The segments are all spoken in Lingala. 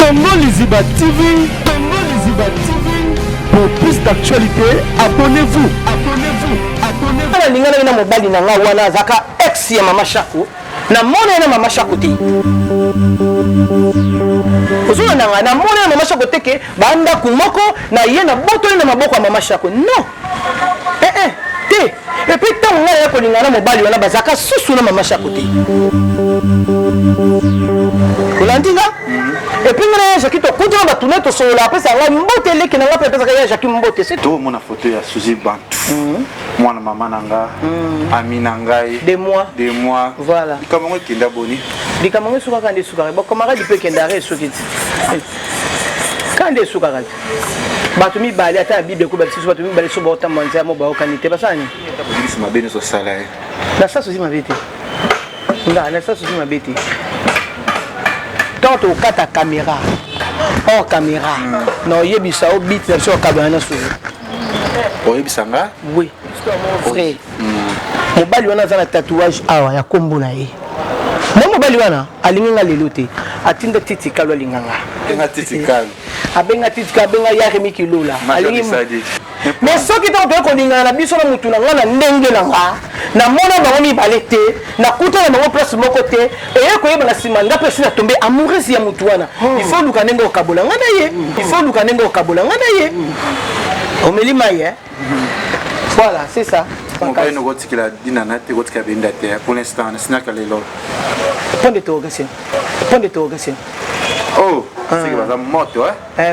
Tongo Liziba TV. Tongo Liziba TV. Pour plus d'actualité, abonnez-vous. Abonnez-vous. Abonnez-vous. Lingana na mobali na nga wana zaka ex ya mama Shako. Na mona na mama Shako te. Ozuna na mona na mama Shako te ke banda kumoko na ye na boto na maboko ya mama Shako. Non. Te. Et puis tant nga ya ko lingana mobali wana bazaka susu na mama Shako te. Kolandinga? Et puis nga Jackie to kutu ba tuneto sola après ça nga mbote leki na nga pe pesa ya Jackie mbote c'est tout mon photo ya Suzy Bantu. Moi na maman nanga Amina ngai de moi voilà dikamongo kenda boni dikamongo suka kande suka ba komara di pe kenda re sukiti kande suka kande batu mi bali ata bible ko ba sisu batu mi bali so bota manza mo ba okanite basani bisi mabeni so sala na sa Suzy mabete nga na sa Suzy mabete tant au kata caméra hors caméra non yebisa o bit na so kabana Suzy oyebisanga oui vrai mobali wana za na tatouage awa ya kombo na ye mo mobali wana alinga lelo te atinda titi kalwa linganga nga titi kalwa abenga titi ka benga ya remi kilola alingi mais soki to ko linganga na biso na mutu na ngana ndenge na nga na mona bango mi balete na kuta na bango place moko te e ko yeba na sima ngape sina tomber amoureuse ya mutu wana il faut luka ndenge okabola ngana ye il faut luka ndenge okabola ngana ye omeli maye voilà c'est ça. Mon père nous dit qu'il a dit nana te gotika benda te pour l'instant sina kalelo. Point d'interrogation. Point d'interrogation. Oh, c'est que ça moto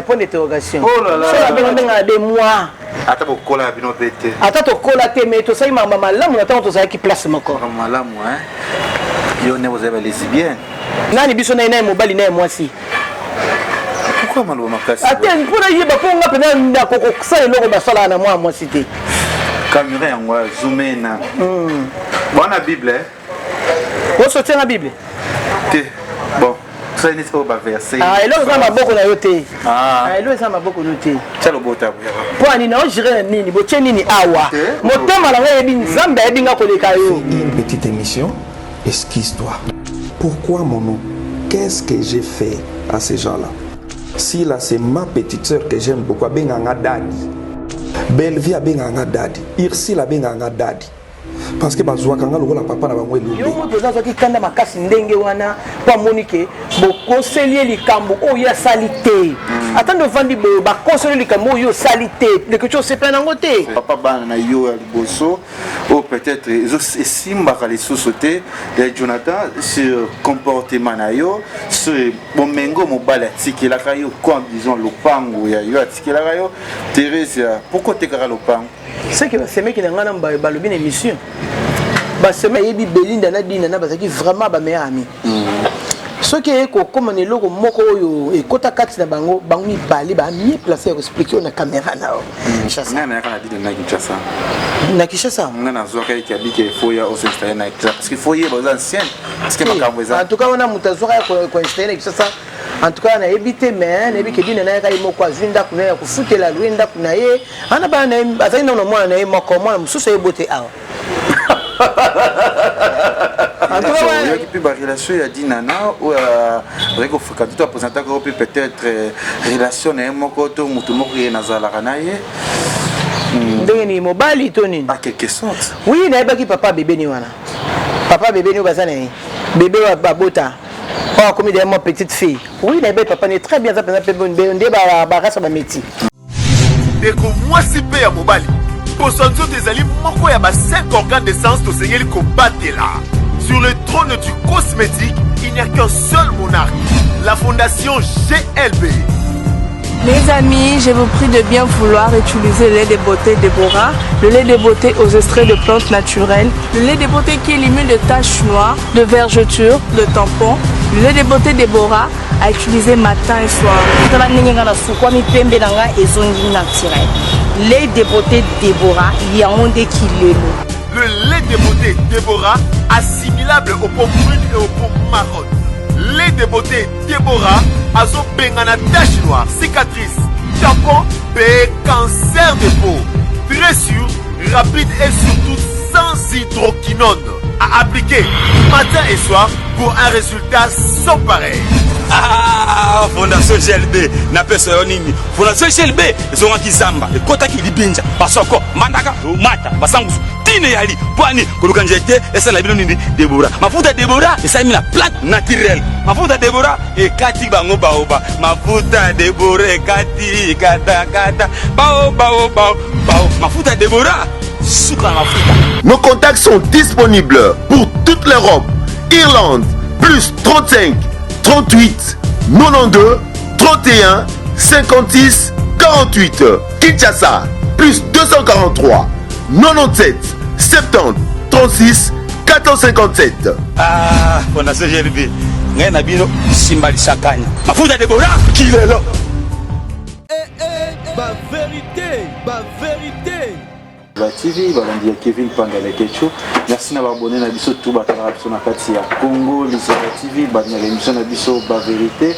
point d'interrogation. Oh là là. Ça va bien de mois. Ata bokola bino bete. Ata to kola te mais to sai mama malamu na to sai ki place moko. Malamu Yo ne vous avez lesbienne. Nani biso na ina mobali na mwasi. Pourquoi malo makasi? Attends, pour y ba ponga pena ndako ko sai loko basala na mwasi te. Caméra yango zoomé na. Bona Bible. Wo sortir la Bible. Te. Bon, ça n'est pas verset. Ah, elo za maboko na yo te. Ah, elo za maboko no te. Tchalo bota buya. Po ani na o jire nini, bo tie nini awa. Motema la nga yebi nzambe yebi nga koleka yo. Une petite émission, Esquisse-toi. Pourquoi mon nom? Qu'est-ce que j'ai fait à ces gens-là? Si là c'est ma petite sœur que j'aime beaucoup, Benganga Daddy. Bellevie a Benganga Daddy. Irsi la Benganga Daddy. Parce que bazwa kanga lokola papa na bango elobé. Yo moto zazo ki kanda makasi ndenge wana kwa monike bo conseiller likambo o ya salité. Attends vandi bo ba conseiller likambo yo salité. Le que tu sais pas nangote. Papa bana na yo ya liboso ou peut-être simba ka les sociétés de Jonathan sur comportement na yo sur bomengo mobala tikela ka yo comme disons lopango ya yo tikela ka yo Thérèse pourquoi te kara lopango? C'est que ces mecs qui n'ont pas balobi une émission. Bah ces mecs ils Belinda na dina na parce que vraiment ba meilleur ami. Ce qui est comme on est logo moko yo et kota kati na bango mi bali ba mieux placé pour expliquer na caméra na. Chassa. Na kana dina na Kinshasa. Na Kinshasa. Na zoka ki abike foya au installer na Kinshasa parce que foyer ba ancien parce que makambo eza. En tout cas on a mutazoka ko installer na Kinshasa. En tout cas, on a évité, mais on a évité que dina na kai moko azinda kuna ya kufutela luenda kuna ye. Ana ba na azali na mwana na ye moko mwana mususu ye bote awa. En tout cas, il y a qui peut relation ya dinana ou avec au fréquenter toi présenter que peut-être relation na moko to mutu moko ye nazala kana ye. Ndenge ni mobali to nini? À quelque sorte. Oui, na yeba ki papa bébé ni wana. Papa bébé ni bazana ni. Bébé wa babota. Oh, comme il est ma petite fille. Oui, na yeba papa ni très bien ça peut ndé ba rasa ba métier. Deko moi si pe ya mobali. Posanzo des alliés moko ya ba 5 organes d'essence to seigneli ko batela. Sur le trône du cosmétique, il n'y a qu'un seul monarque, la fondation GLB. Mes amis, je vous prie de bien vouloir utiliser le lait de beauté Déborah, le lait de beauté aux extraits de plantes naturelles, le lait de beauté qui élimine de taches noires, de vergetures, de tampons, le lait de beauté Déborah à utiliser matin et soir. Lait de beauté Déborah, il y a un des kilos. Le lait de beauté Déborah, assimilable aux pommes brunes et aux pommes marronnes. Lait de beauté Déborah, azo bengana tache noire, cicatrice, tampon, cancer de peau. Très sûr, rapide et surtout sans hydroquinone. À appliquer matin et soir pour un résultat sans pareil. Ah, fondation GLB na pesa yo nini fondation GLB ezonga kizamba ekota ki libinja basoko mandaka mata basangu tine yali pwani koluka njete esala bino nini Deborah mafuta Deborah esami na plante naturelle mafuta Deborah ekati bango baoba mafuta Deborah ekati kata kata bao mafuta Deborah sucre mafuta. Nos contacts sont disponibles pour toute l'Europe. Irlande, plus 35 38 92 31 56 48. Kinshasa, plus 243 97 70 36 457. Ah, fondation GLB. Ngai na bino simbali sakanya. Mafuta Deborah kilelo. Ba vérité. TV balandi ya Kevin Pangala Kecho. Merci na abonné na biso tout batala biso na kati ya Congo Lizara TV banya l'émission na biso ba vérité.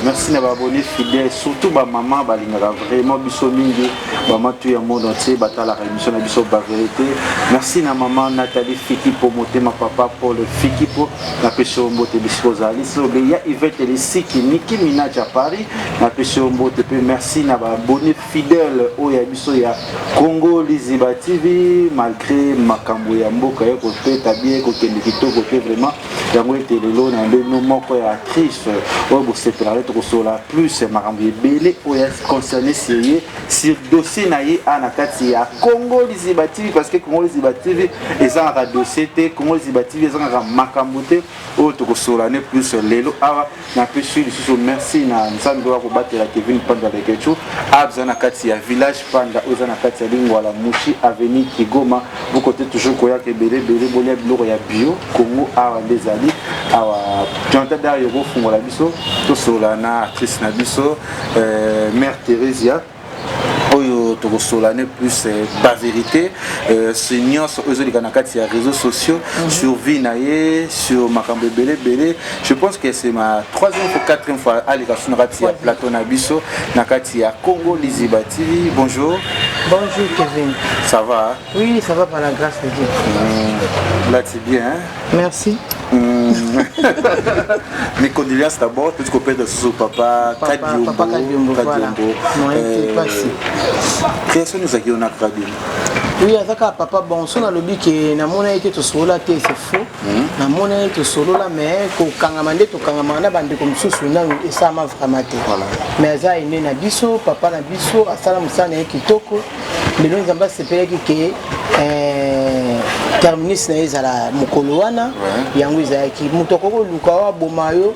Merci na abonné fidèle surtout ba maman balingaka vraiment biso mingi ba matu ya monde entier batala l'émission na biso ba vérité. Merci na maman Nathalie Fiki pour monter ma papa Paul Fiki pour na peso mbote biso zali so be ya Yvette Lesiki Nicki Minaj à Paris na peso mbote pe merci na ba abonné fidèle o ya biso ya Congo Lizara TV malgré makambo ya mboka ya côté tabie ko kende kitoko pe vraiment yango etelelo na ndeno moko ya actrice o bo sepelare to sola plus makambo ebele o ya concerné sur dossier na ye ana kati ya Congo Lizara TV parce que Congo Lizara TV ezanga ka dossier te Congo Lizara TV ezanga ka makambo te o to sola ne plus lelo awa na pesu lisusu merci na nzambe wa ko batela Kevin Panda Lekecho abzana kati ya village Panda ozana kati ya lingwala avenue Kigoma vous côté toujours koya ke belé bolia biloko ya bio Congo awa ndezali awa jonta da yo fungola biso to solana actrice na biso mère Theresia oyo to solane plus ba vérité senior ozoli kana kati ya réseaux sociaux sur Vinaye sur makambo belé je pense que c'est ma 3e ou 4e fois à l'émission kati ya plateau na biso na kati ya Congo Lizara TV. Bonjour. Bonjour Kevin. Ça va? Oui, ça va par la grâce de Dieu. Là c'est bien. Hein? Merci. Mes condoléances d'abord, parce qu'on peut de son papa Kadiombo. Papa Kadiombo, voilà. Qu'est-ce que nous avons à Kadiombo? Oui, papa, bon, si on a le but que na mona été tout solo là, c'est faux. Na mona été solo là, mais ko kangamande to kangamana bande comme sous na et ça m'a vraiment été. Mais ça est né na biso, papa na biso, asala musana kitoko. Mais nous avons c'est pele que terminus na ezala mukolo wana yango ezaki mutoko ko lukawa bomayo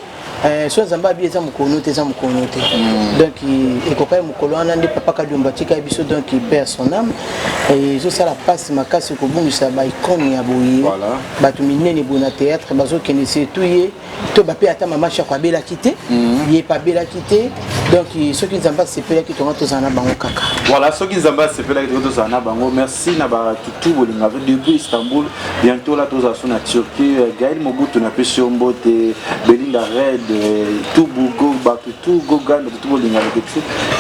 so nzamba bi eza mukono te donc ekokai mukolo wana ndi papa Kadiombo tika biso donc perd son âme et zo sala passe makasi ko bungisa ba icône ya boye batu minene bona théâtre bazo kenese tuye to ba pe ata mama cha kwa bela kité ye pa bela kité donc ceux qui nzamba sepela ki tonga tozana bango kaka voilà ceux qui nzamba sepela ki tozana bango merci na ba tutu bolinga depuis Istanbul bientôt là toza na Turquie Gaël Mobutu na peso mbote Belinda Red tout Bougo Batu tout Gogan tout bolinga avec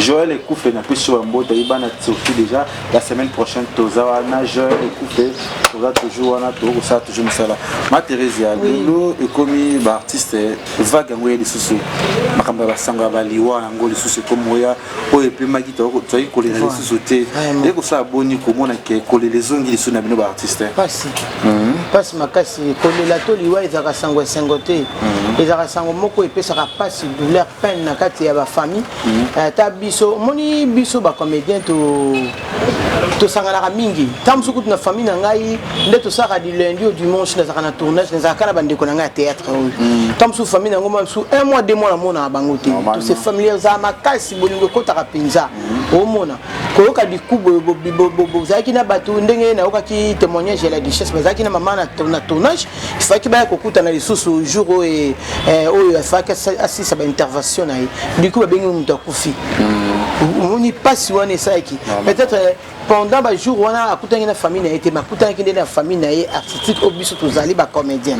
Joël Ekoufe na peso mbote iba na Turquie déjà la semaine prochaine toza na Joël Ekoufe toza toujours na to ça toujours ça là ma Theresia lelo ekomi ba artiste vague ngoye lisusu makamba basanga baliwa ngoli lisusu comme oya oyo pe magita ko tsoyi kolela lisusu te ndeko sa boni komona ke kolela zongi lisusu na bino ba artiste passe makasi kolela to liwa ezaka sango sengote ezaka sango moko epesaka passe douleur peine na kati ya ba famille ta biso moni biso ba comédien to sangala mingi tamsu kutu na famille na ngai nde to saka du lundi au dimanche na zaka na tournage na zaka na bandeko na ngai théâtre tamsu famille na ngoma su 1 mois 2 mois na mona bangote to se familier za makasi bolingo kota kapinza o mona koyoka dikubo zaki na batu ndenge na okaki témoignage ya la duchesse bazaki na mama na tournage il faut que ba kokuta na lisusu jour et il faut que assiste à intervention na du coup ba bengi mutu akufi on y passe on est ça qui peut-être pendant pendant ba jour wana akutanga na famille na été makutanga kende na famille na ye artistique obiso tozali ba comédien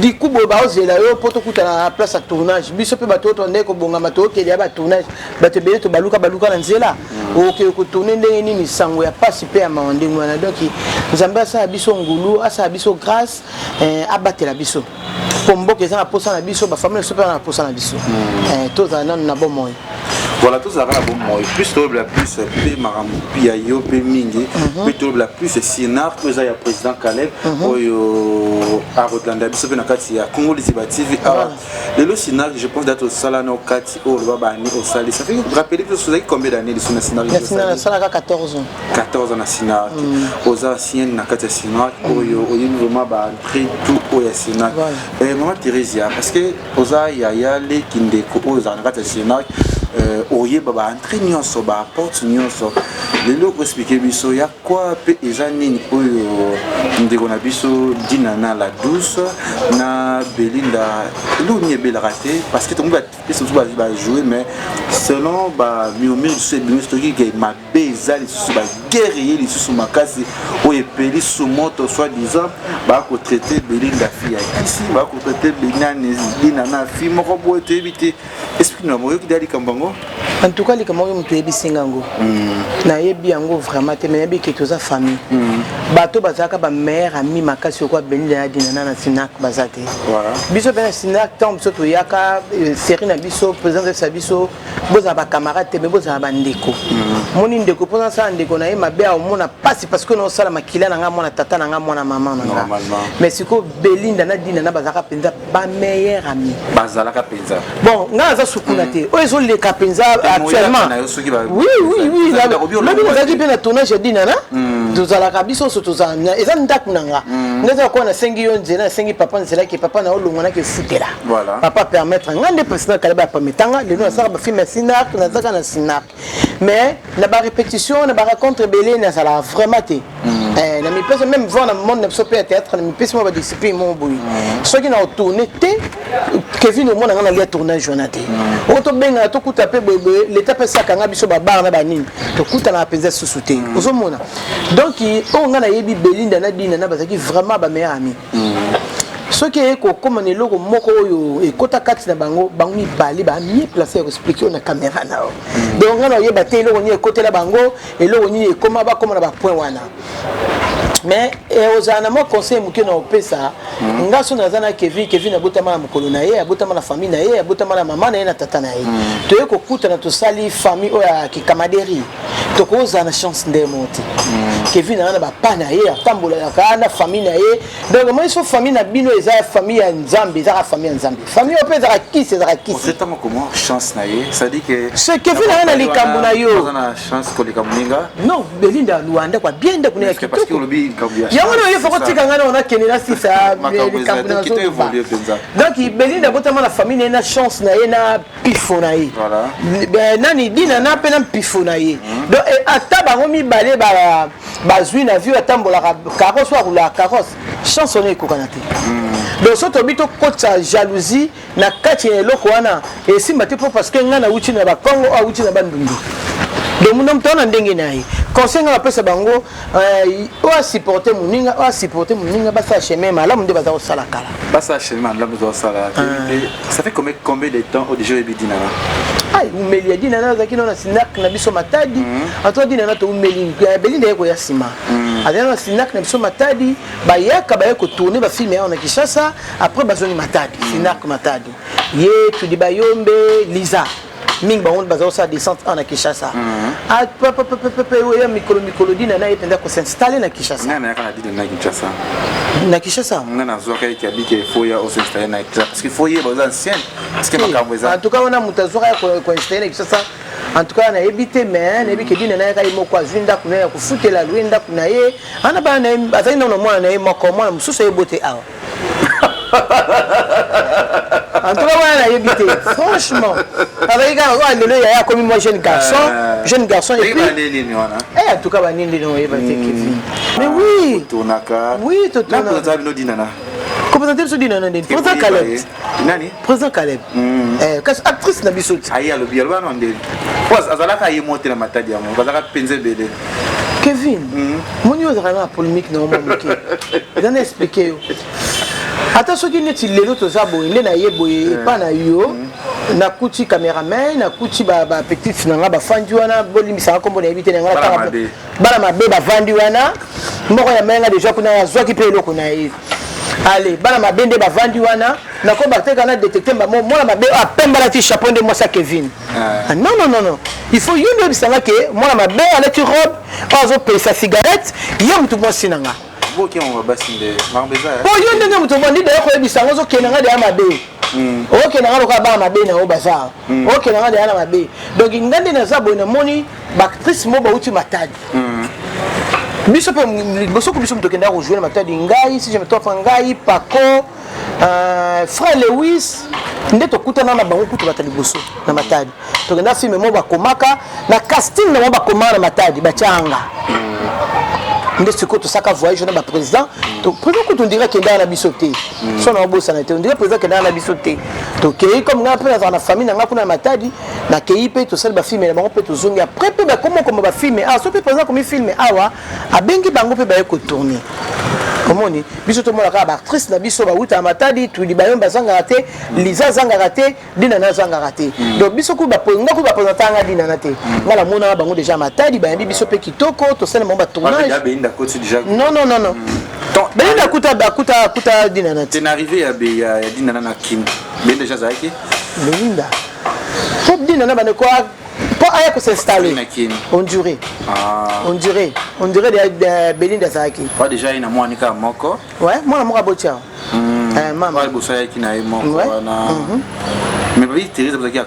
du coup ba ozela yo poto kutana place à tournage biso pe bato to ndeko bonga mato ke ya ba tournage bato bele to baluka na nzela OK ko tourner ndenge nini sango ya passe pe ya mawande ngwana donc nzamba sa biso ngulu asa biso grâce abatela biso pomboke za na posa na biso ba famille so pe na posa na biso to za na bon moyo. Voilà, tout ça va bon moi. Plus tout la plus pe marampi ayo pe mingi, plus tout la plus c'est Sinar que ça y a président Caleb oyo a Rotanda biso pe na kati ya Congo Lisibative le Sinar je pense d'être au sala no kati o le baba ni au sali. Ça fait rappeler que vous avez combien d'années de Sinar? Sinar sala 14 ans. 14 ans na Sinar. Oza sien na kati ya Sinar oyo vraiment ba entrer tout oya Sinar. Maman Thérèse parce que oza ya le kindeko oza na kati ya Sinar oye baba entrer nyonso ba porte nyonso lelo ko expliquer biso ya quoi pe eza nini oyo ndeko na biso dinana la douce na Belinda lo ni belle raté parce que tout le monde va jouer mais selon ba miomir c'est bien story que ma beza les sous ba guerrier les sous makasi oye peli sous moto soit disant ba ko traiter Belinda fille ici ba ko traiter dinana fille moko bo te éviter explique-nous moi qui dali kambango. En tout cas, les Camerounais ont été singango. Na yebi yango vraiment te mais yebi que tous a famille. Bato bazaka ba mère ami makasi ko Belinda dinana na Sinak bazate. Voilà. Biso ben Sinak tant biso to yaka série na biso présence de biso boza ba camarade te mais boza ba ndeko. Moni ndeko pour ça ndeko na ye mabe au mona passe parce que no sala makila na nga mona tata na nga mona maman na nga. Mais siko Belinda na dinana bazaka penza ba meilleur ami. Bazalaka penza. Bon, nga za sukuna te. O ezo le kapenza actuellement. Oui. Là, dit bien la tournage de Dinana. Nous allons à Bisso, ils ont d'akunanga. Nous avons un 5 millions de 5 papa, c'est là que papa n'a pas que foutre là. Papa permettre un des présidents qui a pas metanga, les nous ça va faire Sinak, na Sinak. Mais la répétition, la rencontre belé, ça l'a vraiment été. Na mi pesa même voir dans le monde de théâtre, na mi pesa ma discipline mon boui. Ceux qui n'ont tourné Kevin au monde a un tournage journée. Auto benga to kuta pe bebe l'état pesa kanga biso ba bar na ba nini. To kuta na penza sous-souté. Ozomona. Donc on a yebi Belinda na dina na bazaki vraiment ba meilleur ami. Ceux qui est comme on est logo moko yo et kota kati na bango bango bali ba mi placer expliquer na caméra na. Donc on a yeba te logo ni côté la bango et logo ni comme ba comme na ba point wana. Mais ozana mo conseil muke na opesa ngaso nazana Kevin abutama na mukolo na ye abutama na famille na ye abutama na maman na ye na tata na ye to yeko kuta na to sali famille oya ki kamaderi to ko ozana chance ndemote Kevin na ba pa na ye atambola na famille na ye donc moi so famille na bino eza famille ya Nzambe eza famille ya Nzambe famille opesa ka kisi eza ka kisi c'est tellement comment chance na ye ça dit que c'est Kevin na likambo na yo ozana chance ko likamninga non Belinda Luanda kwa bien de kuna parce que lobi yango il faut que ngana on a kenela si ça donc Belinda botama la famille na chance na ye na pifo na ye voilà ben nani dina na pena pifo na ye donc ata bango mi balé ba zui na vieux atambola carrosse ou la carrosse chance on est kokanate donc soto bito kota jalousie na kati ya loko wana et si mate parce que ngana uchi na ba Congo ou uchi na bandundu donc mon homme tourne en dingue naï. Conseil à la place bango, ou à supporter mon ninga, bah ça chemin, mais là mon débat au salakala. Bah ça chemin, là mon salakala. Ça fait combien de temps au déjà ebidina là? Ah, vous me l'avez dit nana, zaki non sinak na biso matadi. À toi dit nana to umeli, Belinda yako yasima. Adana sinak na biso matadi, bah yaka bah yako tourner bah film on a Kinshasa, après bah zoni matadi, sinak matadi. Ye tu dis bah yombe Lisa. Ming ba on bazao sa descente en Kinshasa. Ah oya mikolo dina na ependa ko s'installer na Kinshasa. Nana kana dina na Kinshasa. Na Kinshasa. Nana zoka ki abike foya au s'installer na Kinshasa parce que foyer ba ancien parce que makambo eza. En tout cas on a mutazoka ko installer na Kinshasa. En tout cas na ebité mais na ebike dina na ka imoko azinda kuna ya kufutela lwenda kuna ye. Ana ba na azali na mwana na ye moko mwana mususu ebote awa. En tout cas, on a évité. Franchement, avec un il y a comme moi jeune garçon et puis. En tout cas, on mais oui. Oui, tout le monde. Comment ça dit Dinana? Président Caleb. Nani? Président Caleb. Qu'est-ce actrice na biso? Aya le bialwa non de. Pose azalaka yemote na matadi yango. Bazaka penze bele. Kevin, mon yo zana polémique na mo moké. Zana expliquer yo. Ata soki neti lelo toza boye na ye boye pa na yo na kuti cameraman na kuti ba petite nanga ba fandi wana bolimisa kombo na éviter nga ta bala mabe ba fandi wana moko ya menga déjà kuna zwa ki pe loko na ye. Allez, bala mabe nde ba fandi wana na ko ba teka na détecter ba mo la mabe a pemba la ti chapeau de moi ça Kevin. Non non non non. Il faut yone bisanga ke moi la mabe ala ti robe, ozo pe sa cigarette, yom tout moi sinanga. Ok, on va basiner. Bon, il y a des gens qui ont dit que les gens qui ont dit que les gens qui ont dit donc il y a des gens qui ont dit actrice moba uti matadi biso pe biso ko biso mtokenda ko jouer matadi ngai si je me trompe ngai Paco frère Lewis ndeto kutana na bango kutu batali boso na matadi tokenda film moba komaka na casting na moba komana na matadi bachanga nde siko to saka voyage na ba président to président ko to dirait que ndana bisoté so na bossa na te on dirait président que ndana bisoté to kei comme nga pe na famille na nga kuna matadi na kei pe to sel ba film na bango pe to zongi après pe ba comment ba film ah so pe président comme film awa abengi bango pe ba ko tourner comment on dit biso to mola ka ba actrice na biso ba uta matadi tu di ba yomba zanga raté liza zanga raté dina na zanga raté donc biso ku ba ponga ku ba présentanga dina na te ngala mona bango déjà matadi ba biso pe kitoko to sel mo ba tournage non non non non Belinda kuta dinana. T'es arrivé à dinana na Kim. Belinda déjà zaki. Belinda. Top dinana ba ne quoi pas aya ko s'installer. On dirait. On dirait de Belinda zaki. Pas déjà ina moi nika moko. Ouais, moi mo abotia. Maman. Ouais, bossa yaki na moko na. Mais oui, Thérèse vous avez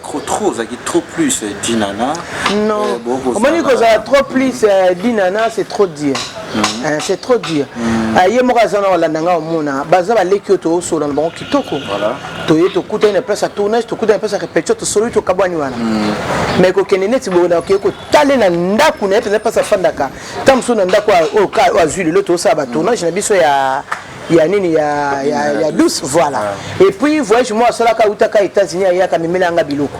trop plus dinana. Non. On m'a dit que ça trop plus dinana, c'est trop dire. C'est trop dire. Aïe mo kazana wala nanga omona baza ba leki to so dans le bon kitoko. Voilà. To yeto kuta une place à tournage, to kuta une place à répétition, to solo to kabwani wana. Mais ko kenene ti bo na ko tale na ndaku na pe pas à fandaka. Tam so na ndaku o ka o azuli le to sa ba tournage na biso ya nini ya douce voilà. Et puis voyage moi sala ka utaka États-Unis ya ka memela nga biloko.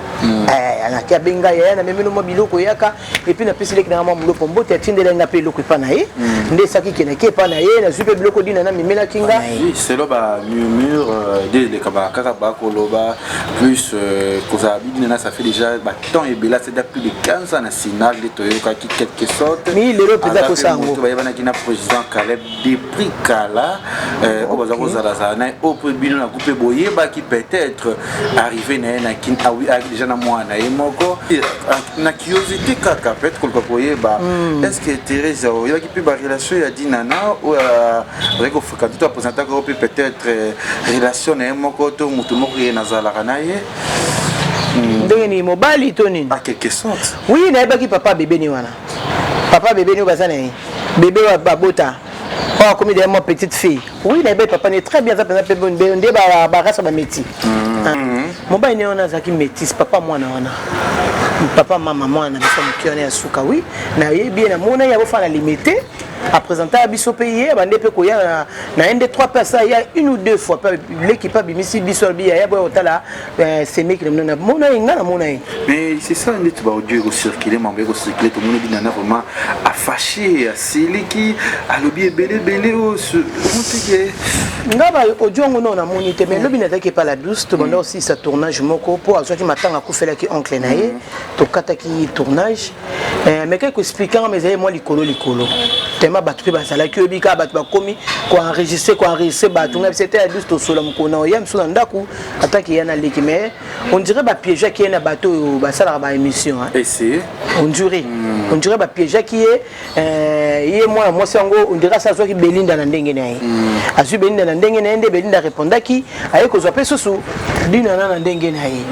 Na kia benga ya na memelo mo biloko yaka et puis na pesile ki na mo mlo pombo te tindele nga pe loko pa na ye. Nde saki kene ke pa na ye na zupe biloko dina na memela kinga. Oui, c'est là ba murmure de les kabaka ba koloba plus koza bidina ça fait déjà ba temps et bela c'est depuis plus de 15 ans na Sénat de Toyoka qui quelque sorte. Mais le président ko sango. Ba yabana kina président Caleb des prix kala au bazako za na au bino na couper boye ba qui peut-être arrivé na kin ah oui déjà na moi na moko na curiosité kaka peut-être kolka boye ba est-ce que Thérèse il qui peut ba relation ya dinana ou avec au fréquenter toi présenter ko peut-être relation na moko to mutu moko na zala kanaye ndeni mobali to nini à quelque sorte oui na baki papa bébé ni wana papa bébé ni bazana bébé wa babota. Oh, comme il est ma petite fille. Oui, il papa est très bien. Ça peut être bon. On dit bah reste ma métis. Mon bain est on a zaki métis. Papa moi na ona. Papa maman moi na biso mkione ya suka oui. Na yebi na mona ya bofa na limité. À présenter à biso pays bande pe ko ya na un des trois personnes il y a une ou deux fois l'équipe a bimisi biso bi ya boy otala c'est mec na mona inga na mona. Mais c'est ça net ba audio ko circuler mambe ko circuler tout le monde dit na vraiment a fâché à siliki a lobi belé au ce monté ngaba audio ngono na monité mais lobi na take pas la douce to banda aussi ça tournage moko po azo ki matanga ku fela ki oncle na ye to kata ki tournage mais quelque expliquant mais moi likolo tellement battu pe basala ki obika battu ba komi ko enregistrer battu c'était à douce to solo mkona yam so ndaku ataki yana leki mais on dirait ba piège qui est na bateau basala ba émission et c'est on dirait ba piège qui est yé moi c'est ngo on dirait ça so ki Belinda na ndenge na ye azu Belinda na ndenge na ndenge Belinda répondaki aye ko zo pe susu dina na ndenge na ye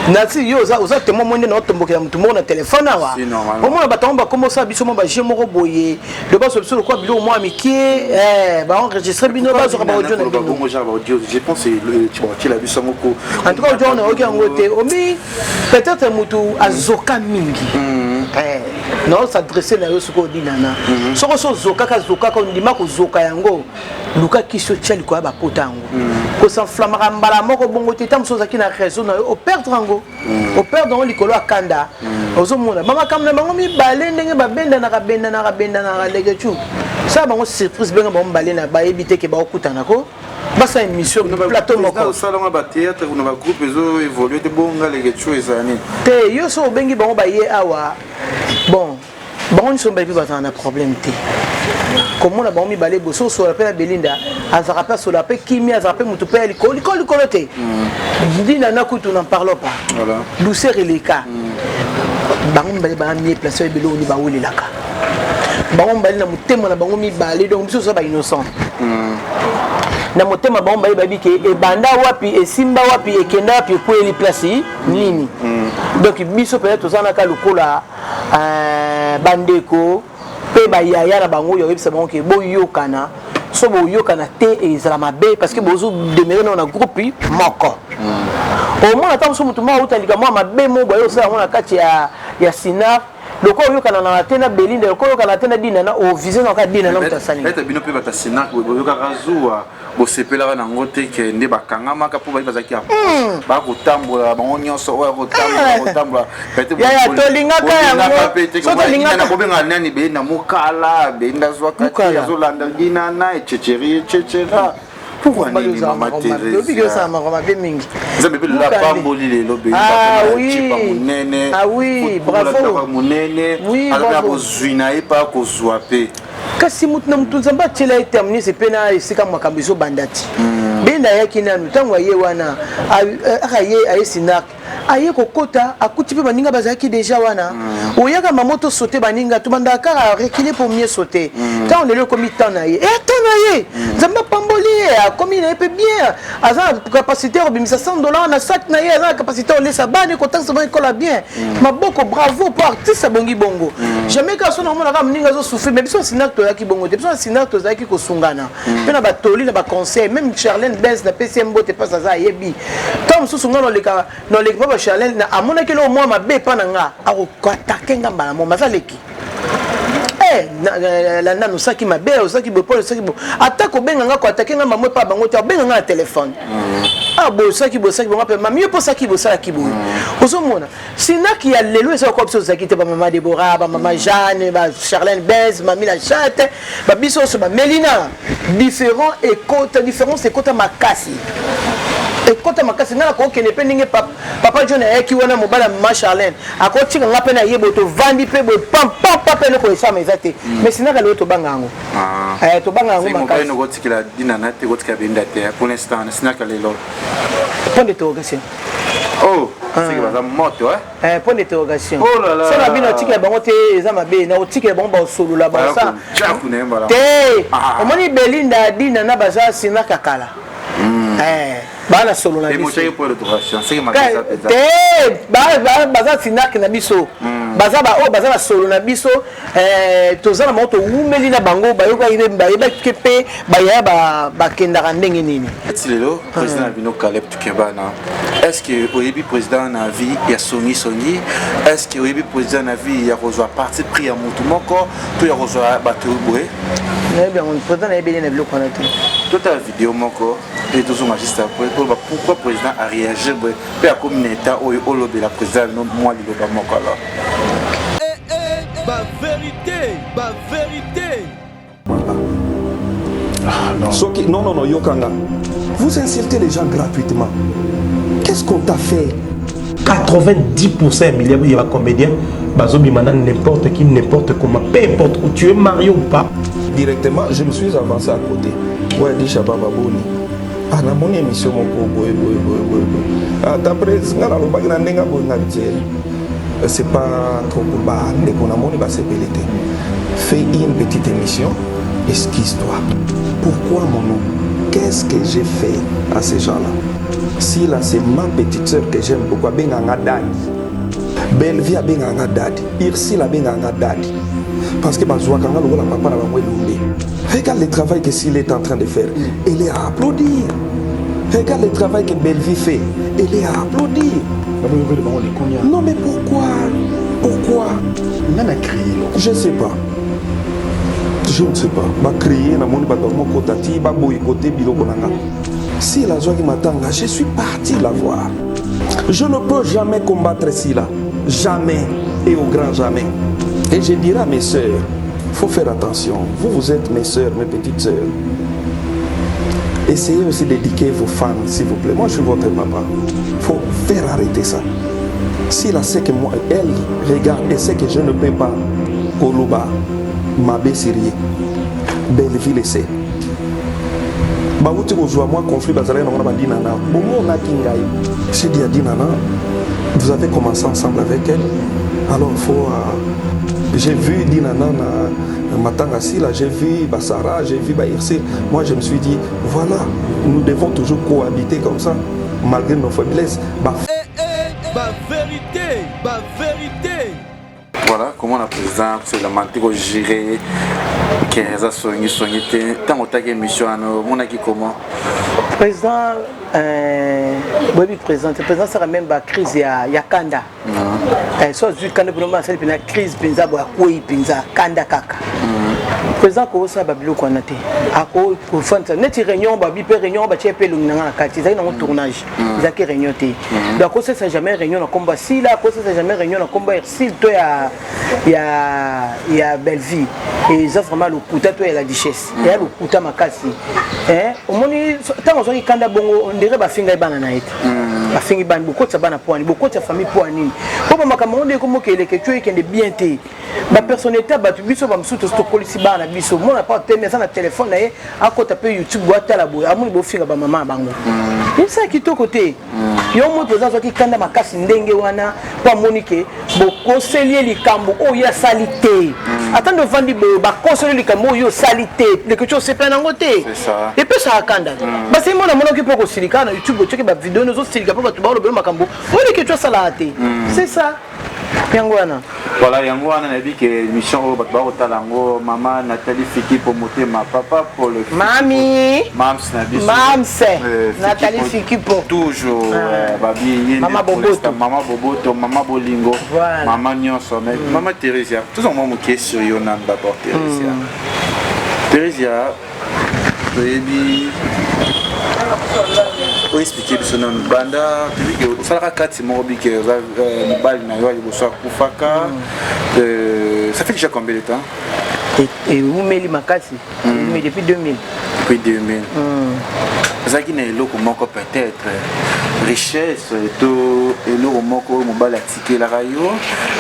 na si yo za temo mwende na otombokela mutu mo na téléphone awa au moins batomba comment ça biso mo ba jemo boye de base sur quoi bilo moi mikie ba enregistrer bino ba zo ba audio je pense tu l'as vu ça moko en tout cas on a aucun côté omi peut-être mutu azoka mingi non s'adresser na yo suko dinana soko so zoka ko ndima ko zoka yango luka kiso tchali ko ba potango ko s'enflammera mbala moko bongo yango te tam soza ki na réseau na au perdre yango au perdre yango likolo akanda ozomona mama kamna bango mibale ndenge babenda na lege chu ça bango surprise benga bango mibale na bayebi te ke baokutana ko basa émission plateau moko ça dans ba théâtre ou na groupe ezo évoluer te bonga lege chu ezani te yo so bengi bango baye awa bon bango nso mbayebi bazana na problème te comment la bombe balé bosso sur la peine Belinda ça rappelle sur la paix kimi ça rappelle mutu pe likolo te dit nana kutu n'en parlons pas voilà douceur et les cas bango balé ba mi place ebelo ni ba wuli laka bango balé na mutema na bango mi balé donc biso so ba innocent na mutema bango balé babi ke e banda wapi e simba wapi e kenda wapi po eli place nini donc biso peut-être ça ka lokola bandeko pe ba yaya na bango yo yebisa bango ke boyokana so boyokana te ezala mabe parce que bozo demeurer na groupe moko au moins attends so mutu ma utalika moi mabe mo boyo sa na kati ya sina loko yokana na tena Belinda loko yokana tena dina na o vision na ka dina na utasani eta bino pe bata sina boyoka razua bosepela na ngote ke nde bakangama ka po bazaki ba kotambola bango nyonso oya kotambola ya tolingaka yango so tolingaka na bobenga nani be na mukala be ndazwa kati azolanda dina na etchechera pourquoi nini mama Thérèse ça m'a remarqué mingi ça me fait la pamboli les lobby ah oui bravo munene ala ko zuina e pa ko zuape kasi mutu na mutu nzamba tshela terminer c'est pena esika makambiso bandati benda yaki nanu tango ye wana akaye ayesinak aye kokota akuti pe baninga bazaki déjà wana oyaka mamoto sauter baninga to bandaka reculer pour mieux sauter tant on est le comité na ye nzamba pamboli comme il peut bien aza capacité obimisa $100 na sac na ye aza capacité on laisse bane kotan ça va école bien maboko bravo pour artiste bongi bongo jamais ka so na mona ka mninga zo souffrir mais biso sinak to yaki bongo te biso sinak to zaki ko sungana pe na batoli na ba conseil même Charlène Benz na PCM bote pas ça yebi tom so sungana le papa Charlène na amona ke lo moi mabe pa na nga ako attaquer ngamba na mo mazaleki la nanu saki mabe osaki bo pole saki bo atako benga nga ko attaquer ngamba mo pa bango te benga nga na téléphone bo saki bo pe mami po saki bo saki bo ozomona sinaki ya lelo eso ko biso saki te ba mama Deborah ba mama Jeanne ba Charlène Benz mami la chatte ba biso so ba Melina différent et côté différence et côté makasi et côté makasi ngala ko kene pe ninge papa John eki wana mobala mama Charlène akoti nga pe na yebo to vandi pe bo pam pe ko esa mezate mais sinaka le to bangango to bangango makasi no goti kila dina na te goti ka benda te pour l'instant sinaka le lo point d'interrogation oh c'est que ça moto point d'interrogation oh là là ça la bino tikela bango te eza mabe na otikela bango ba solo la ba ça te omoni Belinda dina na baza sinaka kala bana solo na biso pour l'interrogation c'est que ma te baza sinaka na biso baza ba solo na biso tozana moto umeli na bango bayoka bayeba kepe baya ba kendaka ndenge nini lelo président Bino Caleb Tukebana est-ce que oyebi président na vie ya songi est-ce que oyebi président na vie ya rozwa parti pris ya mutu moko to ya rozwa bato boye bien on président na ebele na biloko na te toute la vidéo moko et tout son magistrat pourquoi président a réagi pe a comme état o lobby la président no moi liloba moko alors ba vérité non, Yokanga. Vous insultez les gens gratuitement. Qu'est-ce qu'on t'a fait? 90% milliards il y a comédien, bazobi maintenant n'importe qui, n'importe comment, peu importe où tu es marié ou pas. Directement, je me suis avancé à côté. Ouais, dit Shababa Boni. Ah, na mon émission mon boy. D'après c'est pas trop bas, mais qu'on a mon émission. Fais une petite émission. Excuse-toi. Pourquoi mon nom? Qu'est-ce que j'ai fait à ces gens-là? Si là c'est ma petite soeur que j'aime, pourquoi Benganga Dadi? Belvia Benganga Dadi. Irsila Benganga Dadi. Parce que Bazouakanga le papa n'a. Regarde le travail que s'il est en train de faire. Elle est à applaudir. Regarde le travail que Belvie fait. Elle est à applaudir. Non mais pourquoi? Je ne sais pas. Je ne sais pas. Je vais créer un monde qui va boycotter Biloko Nanga. Si la joie qui m'attend, je suis parti la voir. Je ne peux jamais combattre Sila. Jamais. Et au grand jamais. Et je dirais à mes sœurs, il faut faire attention. Vous êtes mes sœurs, mes petites sœurs. Essayez aussi d'éduquer vos fans, s'il vous plaît. Moi, je suis votre papa. Il faut faire arrêter ça. Sila sait que moi, elle regarde et sait que je ne peux pas. Koloba, Mabé Syrie, Belleville, c'est. Bauti kozwa moi conflit bazalé na mona dinana bomo na kingai j'ai dit à dinana vous avez commencé ensemble avec elle alors il faut j'ai vu dinana na matanga Sila j'ai vu Basara j'ai vu Bairse moi je me suis dit voilà nous devons toujours cohabiter comme ça malgré nos faiblesses vérité voilà comment la présidence c'est la mantique au gérer 15 soigné tant on t'a émission mon qui comment président oui président c'est même la crise ya kanda soit du kanda pour moi c'est une crise penza boa koi penza kanda kaka président ko sa babilo ko naté ako ko fanta neti réunion babi pe réunion ba tchepé lungna na kati za na tournage za ki réunion té donc ko ça jamais réunion na combat si là ko ça jamais réunion na combat si to ya Belleville et ça vraiment le kuta to ya la duchesse et le kuta makasi au moni tant on kanda bongo on dirait ba finga bana na ete ba fingi ban beaucoup de bana poani beaucoup de famille poani ko ba makamonde ko mo kele ke tu e kende bien té ba personnalité ba biso ba msuto sto polisi bana biso mo na pas teme ça na téléphone na ye akota pe YouTube boîte la boya amuni bo finga ba maman bango il ça qui to côté yo mo présence ki kanda makasi ndenge wana pa monike bo conseiller likambo o ya salité attendre vandi ba conseiller likambo yo salité les que tu sais plein ngoté c'est ça et puis ça kanda ba c'est mo na mono ki poko silika na YouTube check ba vidéo nous silika poko tu ba lo makambo mo que tu salate c'est ça Yangwana. Voilà, Yangwana a dit que l'émission au Talango, maman Nathalie Fiki pour monter ma papa pour le. Mami. Mams Nathalie Fiki pour. Toujours. Babi. Maman Boboto. Maman Boboto, maman Bolingo. Maman Nyonso. Maman Thérésia. Tout le monde qui est sur Yonan d'abord Thérésia. Thérésia. Pour expliquer son nom banda ça la carte mon hobby que mobile na yo liboso kufaka ça fait déjà combien de temps et où meli makasi mais depuis 2000 ça qui n'est loko moko peut-être richesse to loko moko mobile atike la rayo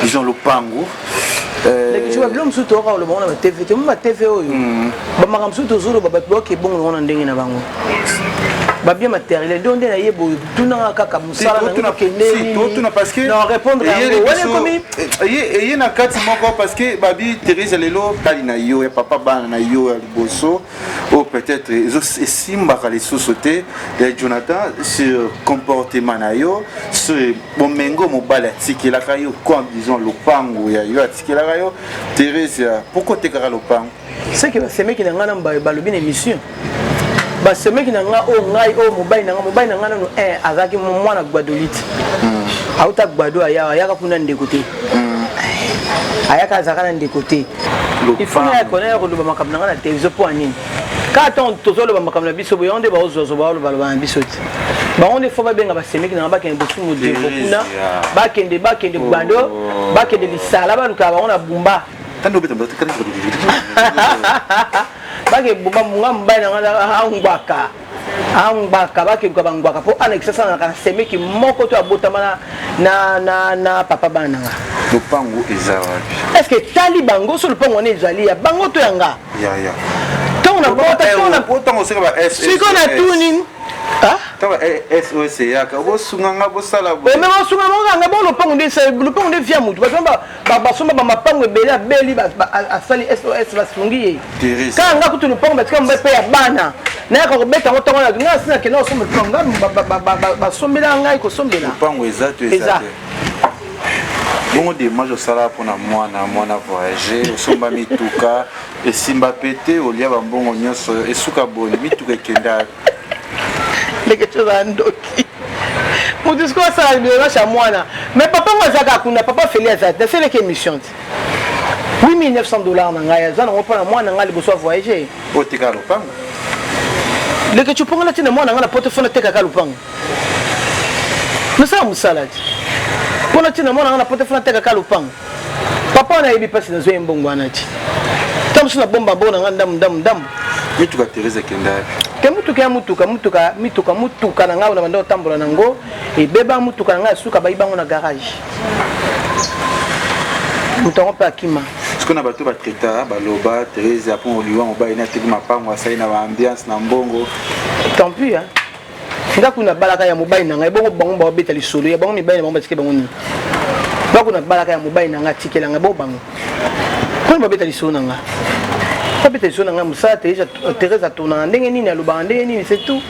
disons le pango les gens blom surtout au le monde TV tu ma TV oyo ba makam surtout zolo ba bloqué bon on ndenge na bango ba bien matériel donc na yebo tuna kaka musala na kende tout na parce que non répondre à et na kati moko parce que babi Thérèse lelo tali na yo et papa bana na yo liboso ou peut-être simba les sociétés de Jonathan sur comportement na yo sur bomengo mobala tiki la kayo comme disons le pango ya yo tiki la kayo Thérèse pourquoi te kara le pango c'est que c'est mec qui na ngana ba lobi émission ba c'est mec qui na nga o ngai o mobile na nga no azaki mwana gbadolite auta gbado ayaka kuna ndekote ayaka zakana ndekote il faut ya connaître le makamna na télévision pour anine quand on tozolo ba makamna biso bo yonde ba ozozo ba lo ba biso ti ba on faut ba benga ba c'est mec na ba kende bosu mo de kuna ba kende gbado ba kende lisala ba luka ba on a bumba tando beta bake bumba munga mbaya na angwaka bake kwa bangwaka po anexa sana kana semeki moko to abotama na papa bana le pango ezawapi est-ce que tali bango sur le pango ne ezali ya bango to yanga ya ton na bota ton on sera S si qu'on a tuning ah tava SOS ya ka bo sunganga bo sala bo mais bo sunganga nga bo le pango de via mutu ba somba ba mapango bela beli ba asali SOS ba sungi ka nga kutu le pango ba tika mbe ya bana na ka beta ngo tonga nga sina ke no somba tonga ba sombela ngai ko sombela le pango exact bon démarche sala pona mwana voyager somba mituka et simba pété au lia ba mbongo nyonso esuka boni mituka kenda les choses andoki mon discours ça de la mwana mais papa moi zaka kuna papa Félix Azat c'est les émissions $8,900 na ngaya zana on prend mwana ngali bo so voyager otika lo pango leke chuponga tina mwana ngana portefeuille teka ka lupango mesa musalati pona tina mwana ngana portefeuille teka ka lupango papa na yebi pasi na zo embongo anati tamsu na bomba bona nganda ndam mituka Teresa kenda ke mutuka ya mutuka na ngao na bando tambola nango e beba mutuka na ngao suka bayibango na garage mutongo pa kima qu'on a battu batreta baloba Teresa pour oliwa mobile na tiki mapango asai na ambiance na mbongo tant pis hein ngaku na balaka ya mobile na ngai bongo bango ba beta lisolo ya bango mibale bango batike bango ni ngaku na balaka ya mobile na ngai tikela ngai bo bango ko ba beta lisolo na ngai ba beta lisolo na ngai musa Teresa tona ndenge nini aloba ndenge nini c'est tout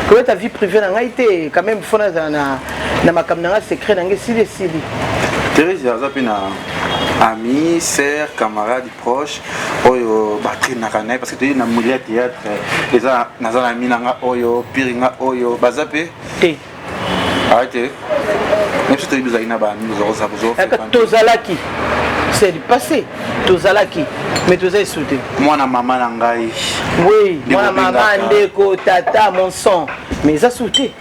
que ta vie privée na ngai te quand même fona na makamna ngai secret na ngai sili Teresa azapina amis, sœurs, camarades proches, oyo batri na kanai parce que tu es na mulia théâtre, les a nazana minanga oyo, piringa oyo, bazape. Té. Arrêtez. Même si tu es nous aina ba nous aurons ça besoin. Tozalaki. C'est du passé. Tozalaki. Mais tu as sauté. Moi na maman nangai. Oui, moi na maman ndeko tata mon sang. Mais ça sauté.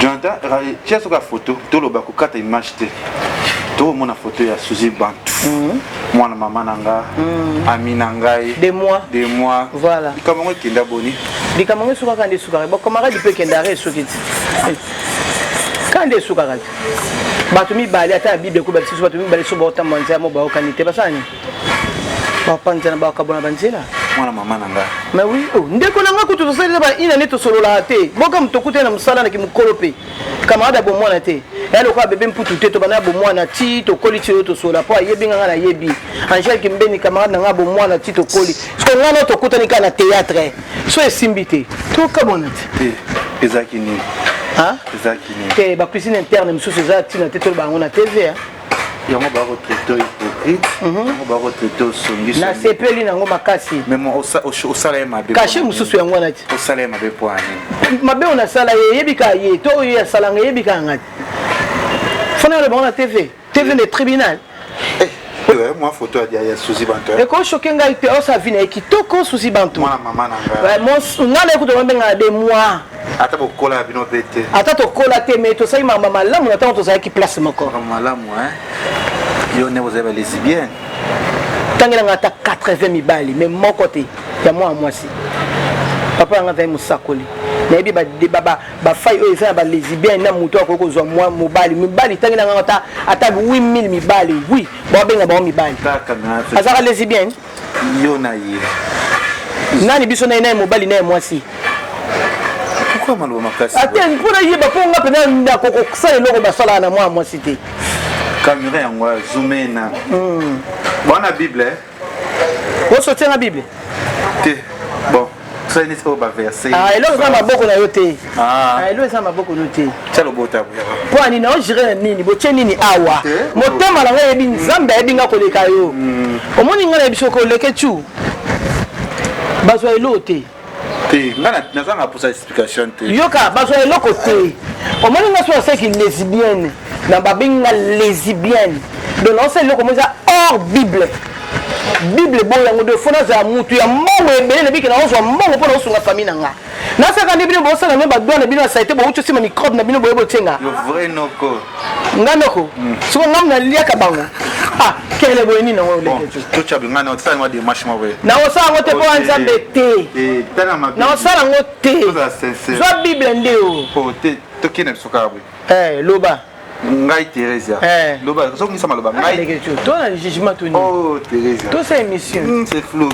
Jonathan, tu as sur la photo, tu le bako kata image té. Tout mon photo ya Suzy Bantu. Moi na maman nanga, ami nangai. Des mois. Voilà. Comment est-ce qu'il a boni? Di comment est-ce qu'on a souka? Bon camarade peut qu'il a souki. Quand des souka. Batumi bali ata Bible ko batisi batumi bali so bota manza mo ba okanite basani. Ba panza na ba ka bona banzela. Moi na maman nanga. Mais oui, ndeko nanga kutu to sala ba ina neto solola te. Boka mtokute na msala na kimukolope. Camarade bo mwana te. Elle ko bébé mputu te to bana bo mwana ti to koli ti to sola po yebi nga na yebi. Angel Kimbeni camarade nga bo mwana ti to koli. So nga to kutani kana théâtre. So esimbite. To kabona te. Ezakini. Hein? Ezakini. Ke ba cuisine interne mususu za ti na te to ba ngona TV hein. Yango ba retraité hypocrite. Yango ba retraité songi. Na sepeli nango makasi. Mais moi au salaire mabe. Caché mususu yango na ti. Au salaire mabe poani. Mabe on a sala yebika ye to ya salanga yebika ngati. Fona le bon la TV le tribunal. Moi photo ya Suzy Bantu. Et quand choqué ngai te o sa vina kitoko Suzy Bantu. Moi maman nanga. Ouais mon ngala ekuto mbenga de moi. Ata bokola bino bete. Ata to kola te mais to sai mama malamu na to sai ki place moko. Malamu hein. Yo ne vous avez lesbienne. Tangela ngata 80 mibali mais mon côté ya moi si. Papa ngata musakoli. Mais ba fay o eza ba lesbienne na muto akoko zo moi mibali tangela ngata ata 8000 mibali. Oui, ba benga ba mibali. Azaka lesbienne. Yo na ye. Nani biso na ina mobali na moi si. Pourquoi malo makasi? Attends, pour y ba po nga pena ndako ko sala loko ba sala na moi cité. Caméra yango zoomé na. Bona Bible. Ko sortir na Bible. Te. Bon. Ça n'est pas ba verset. Ah, elo za maboko na yote. Ah, elo za maboko note. Tshalo bota buya. Po ani na ojire nini, bo tche nini awa. Motema la ngai ebi nzambe ebi nga koleka yo. Omoni nga na biso ko leke chu. Bazwa elo te. Te, ngana nazanga pour sa explication te. Yoka bazwa elo ko te. Omoni nga so seki lesbienne. Na babinga lesbienne. Donc on sait le comment ça hors Bible. Bible bon yango de fona za mutu ya mongo ebele na biki na ozo mongo pona osunga famille nanga. Na saka ndi bino bosa na memba doana bino na saite bo ucho sima microbe na bino boyebo tsenga. Le vrai noko. Nganoko. So ngam na liaka bango. Ah, kele boyeni na ngole ketu. To chabi ngana otsa ngwa de marche mawe. Na osa ngote po anza bete. Tana ma. Na osa ngote. Tout sincère. Zo Bible ndeo. Po te to kine sukabwe. Loba. Ngai Teresa. Loba, so ngisa maloba ngai. Toi na jugement toni. Oh Teresa. Toi c'est émission. C'est flou.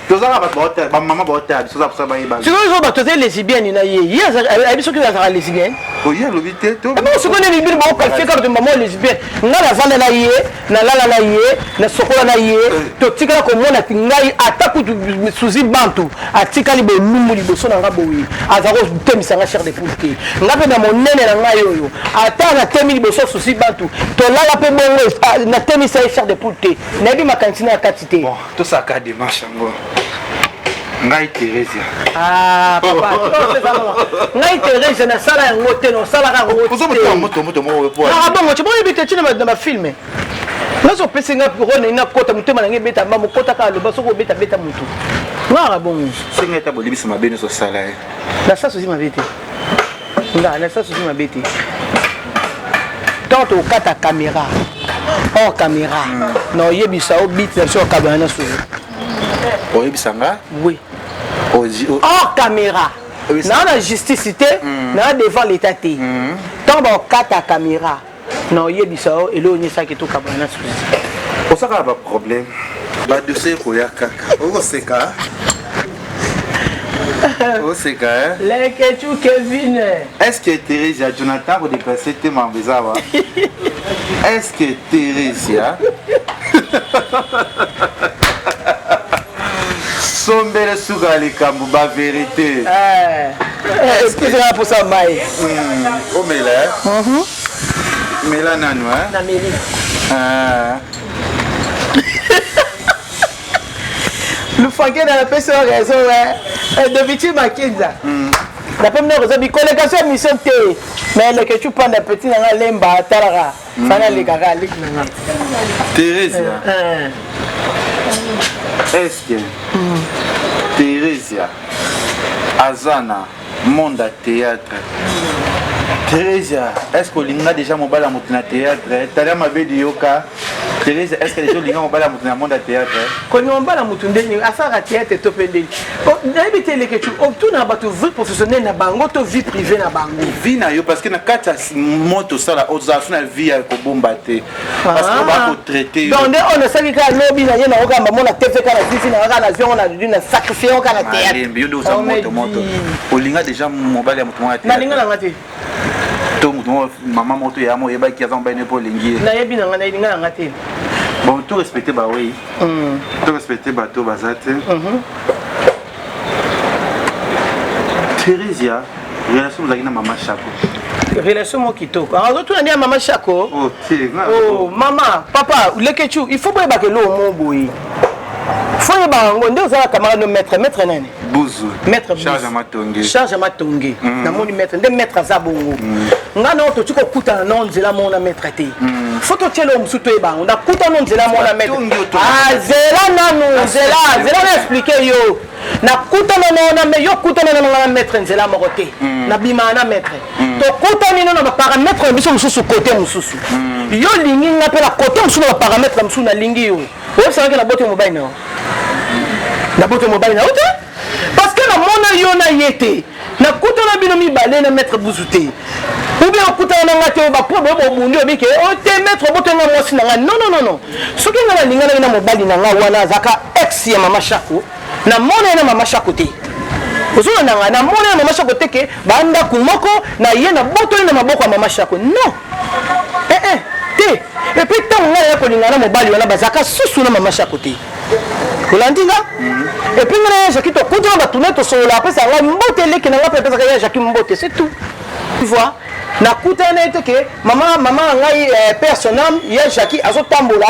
Tozala ba bota, ba maman bota, so za ba yeba. Tu vois ba toze lesbienne na ye. Ye biso ki za lesbienne. Oh ye lobité to. Ba so connait bibir ba ko fait carte de maman lesbienne. Ngala vanda na ye, na lala na ye, na sokola na ye. To tikala ko mona ngai ataku Suzy Bantu. Atika li bo lumu li boso na ngabo wi. Azako temisa nga cher de poulke. Ngape na monene na ngai yoyo. Ata na temi li boso Suzy Bantu. To lala pe bongo na temisa cher de poulke. Na bi makantina katite. Bon, tout ça ka démarche ngo. Ngai Teresa. Ah, papa. Ngai Teresa na sala ya ngote no sala ka ngote. Pozo moto mo po. Ah bon, tu peux bite chine na film. Nazo pese nga rone ina kota mutema na nge beta mama kota ka loba soko beta mutu. Ngara bon. Singa ta bolibisa mabene so sala. Na ça aussi ma bête. Na ça aussi ma bête. Tant au kata caméra. Oh caméra. Non, yebisa au bit sur cabana sur. Oh yebisanga? Oui. Oh caméra. Na la justice na devant l'état té. Tant au kata caméra. Non, yebisa au elo ni ça qui tout cabana sur. Pour ça pas problème. Ba dossier ko ya kaka. O seka. O seka. Les que Kevin. Est-ce que Thérèse et Jonathan vont dépasser tes membres? Est-ce que Thérèse Sombele Sougali Kambouba vérité? Excusez-moi pour ça, Maï. Oh, mais là. Mais là, non, hein? Le fanquet dans la personne raison, de victime à Kinza. La première raison, il connaît que c'est mission T. Mais le que tu prends des petits dans la lemba, Talara, ça n'a les garas, les garas. Thérèse, est-ce que Thérèse, Azana, monde à théâtre? Thérèse, est-ce que l'Inga déjà mobile à mon théâtre? T'as ma belle yoka. Thérèse, est-ce que les gens ont pas la monde à théâtre? Quand on va la moutonde, à faire à théâtre et topendé. D'habitude, les que tu obtiens dans votre vie professionnelle, na bango, ta vie privée na bango. Vie na yo parce que na kata moto ça la organisation na vie à kobombaté. Parce qu'on va traiter. Donc on a ça qui a lobby na yena oka maman na TV kana sisi na oka na zion na dina sacrifier oka na théâtre. Yo do ça moto. Olinga déjà mobile ya moto à théâtre. Na linga na ngati. To moto maman moto ya mo yeba ki azamba ne pour lingi. Na yebi na ngana linga na ngati. Bon, tout respecter, bah oui. Tout respecter, bah tout bazate. Thérèse, relation vous avez na maman Chako. Relation mo kitoko. Alors tout na maman Chako. Oh, oh, maman, papa, le kechu, il faut pas que l'eau mon boui. Faut y ba ngonde za camarade maître nani. Bouzou. Maître charge à matonge. Charge à matonge. Na moni maître, de maître za bongo. Ngana oto tuko kuta na nzela mona maître te. Faut to telo msuto eba, on a kuta na nzela mona maître. Ah, zela nanu, zela na expliquer yo. Na kuta na me yo kuta na maître nzela morote. Na bima na maître. To kuta ni na paramètre biso msusu côté msusu. Yo lingi ngapela côté msusu na paramètre msusu na lingi yo. Vous savez que la boîte mobile non. La boîte mobile non. Parce que la mona yona yete. Na kuta na bino mi balé na mettre bouzouté. Ou bien kuta na ngate ba po bo bundi obike o te mettre boto na mosi na non. Ce qui na linga na mobile na nga wana zaka ex ya mama Chako. Na mona na mama Chako te. Ozona na mona na mama Chako te ke banda kumoko na ye na boto na maboko ya mama Chako. Non. Et puis tant on a kolinga na mobali wana bazaka susu na mama Chako te. Kolandinga? Et puis on a Jackie to kuta ba tuneto so la pesa la mbote leki na ngapa pesa ya Jackie mbote, c'est tout. Tu vois? Na kuta na ete ke mama ngai personnel ya Jackie azotambola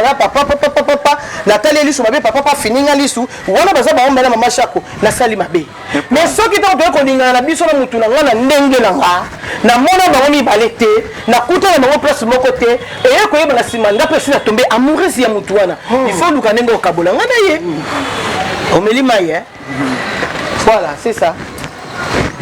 na papa Nathalie lisu mabe papa fininga lisu wana baza ba omba na mama Chako na sali mabe. Mais soki to ko kolinga na biso na mutu na ngana ndenge na nga na mona ba omi balete na kuta na bango place moko te et ko yeba na sima ndape sina tomber amoureuse ya mutu wana. Il faut luka ndenge okabola ngana ye. Omeli maye. Voilà, c'est ça.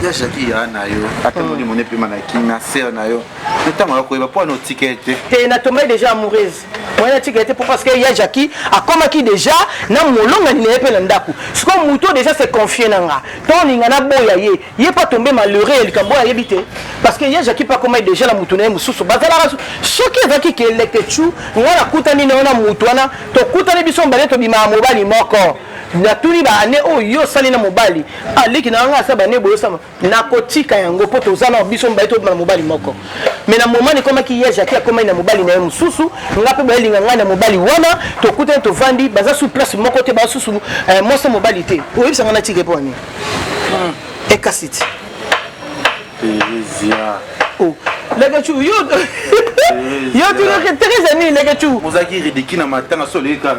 Ya Jackie ya na yo atamoni mon epi manaki na sœur na yo ntango ko ba po no ticket te na tombe déjà amoureuse moi na ticket pour parce que ya Jackie a comme qui déjà na molonga ni epe na ndaku ce comme muto déjà se confier nanga ton ninga na boya ye pas tomber malheureux el kambo ya yebite parce que ya Jackie pas comme déjà la mutu na mususu bazala soki Jackie ke lekechu ngala kutani na mutu wana to kutani biso mbale to bima mobali moko na tuni ba ane o yo sali na mobali aliki na nga sa ba ne boyo sama na kotika yango poto zana biso mbaye to na mobali moko mais na moment ni koma ki ya Jackie akoma na mobali na mususu ngape ba linga nga na mobali wana to kuta to vandi baza sous place moko te ba susu mo sa mobali te o yebisa ngana tike po ani e kasiti Thérèse oh lega chu yo tu le Thérèse ni lega chu mozaki ridiki na matanga so leka